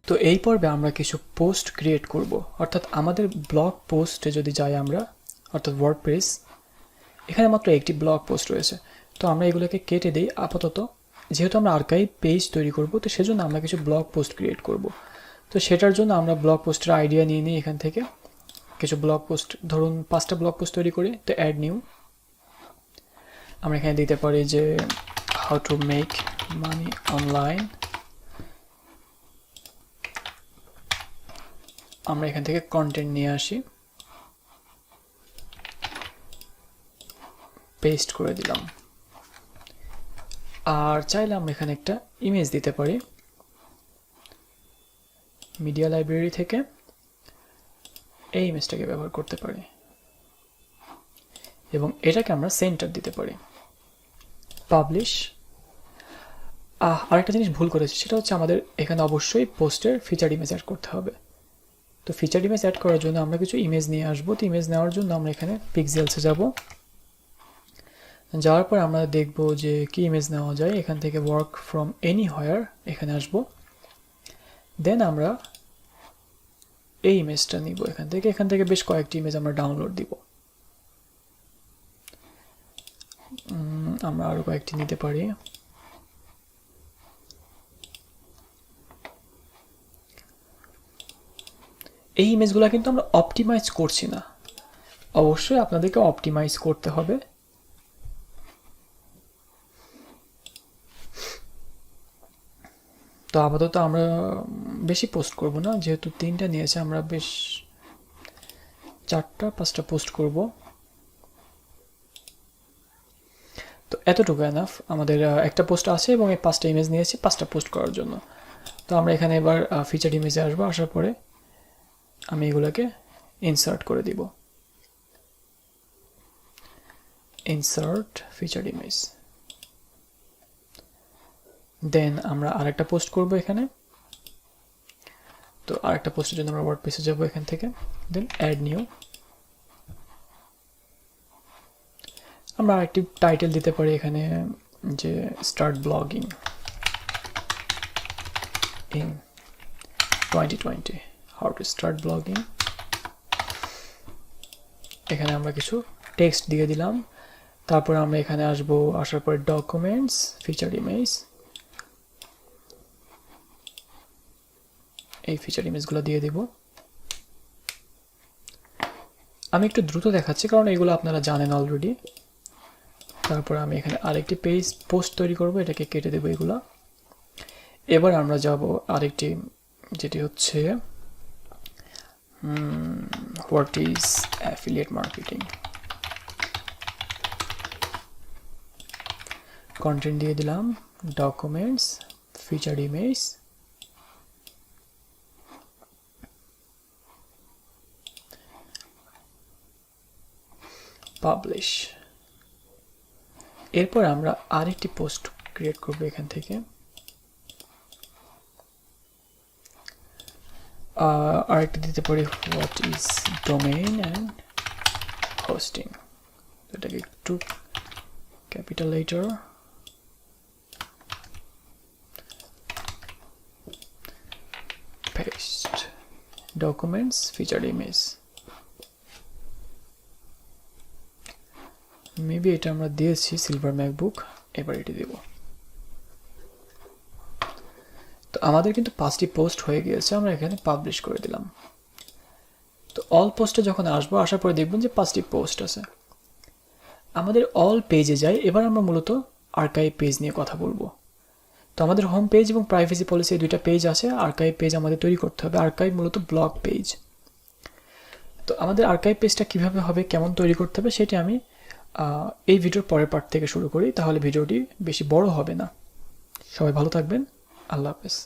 তো এই পর্বে আমরা কিছু পোস্ট ক্রিয়েট করব, অর্থাৎ আমাদের ব্লগ পোস্টে যদি যাই আমরা, অর্থাৎ ওয়ার্ডপ্রেস, এখানে মাত্র একটি ব্লগ পোস্ট রয়েছে। তো আমরা এগুলোকে কেটে দিই আপাতত, যেহেতু আমরা আর্কাইভ পেজ তৈরি করব, তো সেজন্য আমরা কিছু ব্লগ পোস্ট ক্রিয়েট করব। তো সেটার জন্য আমরা ব্লগ পোস্টের আইডিয়া নিয়ে নিই এখান থেকে। কিছু ব্লগ পোস্ট, ধরুন 5টা ব্লগ পোস্ট তৈরি করি। তো অ্যাড নিউ, আমরা এখানে দিতে পারি যে how to make money online. আমরা এখান থেকে কন্টেন্ট নিয়ে আসি, পেস্ট করে দিলাম। আর চাইলে আমরা এখানে একটা ইমেজ দিতে পারি মিডিয়া লাইব্রেরি থেকে, এই ইমেজটাকে ব্যবহার করতে পারি এবং এটাকে আমরা সেন্টার দিতে পারি, পাবলিশ। আরেকটা জিনিস ভুল করেছি, সেটা হচ্ছে আমাদের এখানে অবশ্যই পোস্টের ফিচার ইমেজ অ্যাড করতে হবে। তো ফিচার ইমেজ অ্যাড করার জন্য আমরা কিছু ইমেজ নিয়ে আসবো। তো ইমেজ নেওয়ার জন্য আমরা এখানে পিক্সেলসে যাব, যাওয়ার পর আমরা দেখব যে কি ইমেজ নেওয়া যায়। এখান থেকে ওয়ার্ক ফ্রম এনিহোয়ার এখানে আসব, দেন আমরা এই ইমেজটা নিব এখান থেকে বেশ কয়েকটি ইমেজ আমরা ডাউনলোড দিব। আমরা আরো কয়েকটি নিতে পারি। এই ইমেজগুলো কিন্তু আমরা অপটিমাইজ করছি না, অবশ্যই আপনাদেরকে অপটিমাইজ করতে হবে। তো আপাতত আমরা বেশি পোস্ট করব না, যেহেতু 3টা নিয়েছে, আমরা বেশ 4টা-5টা পোস্ট করব। তো এতটুকু এনাফ, আমাদের একটা পোস্ট আছে এবং এই 5টা ইমেজ নিয়েছি 5টা পোস্ট করার জন্য। তো আমরা এখানে এবার ফিচার ইমেজে আসবো, আসার পরে আমি এগুলোকে ইনসার্ট করে দিব, ইনসার্ট ফিচার ইমেজ। দেন আমরা আরেকটা পোস্ট করব এখানে। তো আরেকটা পোস্টের জন্য আমরা ওয়ার্ডপ্রেসে যাব এখান থেকে, দেন অ্যাড নিউ। আমরা আরেকটি টাইটেল দিতে পারি এখানে যে start blogging in 2020, how to start blogging. এখানে আমরা কিছু টেক্সট দিয়ে দিলাম। তারপর আমরা এখানে আসবো, আসার পরে ডকুমেন্টস, ফিচার ইমেজ, এই ফিচার ইমেজগুলো দিয়ে দেব। আমি একটু দ্রুত দেখাচ্ছি কারণ এগুলো আপনারা জানেন অলরেডি। তারপর আমি এখানে আরেকটি পেজ পোস্ট তৈরি করব, এটাকে কেটে দেবো এগুলা। এবার আমরা যাব আরেকটি, যেটি হচ্ছে what is affiliate marketing. Content দিয়ে দিলাম, ডকুমেন্টস, ফিচার ইমেজ, পাবলিশ। এরপর আমরা আরেকটি পোস্ট ক্রিয়েট করব এখান থেকে। আরেকটি দিতে পারি what is domain and hosting, এটাকে একটু capital letter. Paste, documents, feature image. Maybe এটা আমরা দিয়েছি সিলভার ম্যাকবুক, এবার এটি দেব। তো আমাদের কিন্তু 5টি পোস্ট হয়ে গিয়েছে, আমরা এখানে পাবলিশ করে দিলাম। তো অল পোস্টে যখন আসবো, আসার পরে দেখবেন যে 5টি পোস্ট আছে। আমাদের অল পেজে যাই, এবার আমরা মূলত আর্কাইভ পেজ নিয়ে কথা বলবো। তো আমাদের হোম পেজ এবং প্রাইভেসি পলিসি 2টা পেজ আছে, আর্কাইভ পেজ আমাদের তৈরি করতে হবে। আর্কাইভ মূলত ব্লগ পেজ। তো আমাদের আর্কাইভ পেজটা কিভাবে হবে, কেমন তৈরি করতে হবে, সেটি আমি এই ভিডিওর পরের পার্ট থেকে শুরু করি, তাহলে ভিডিওটি বেশি বড় হবে না। সবাই ভালো থাকবেন, আল্লাহ হাফেজ।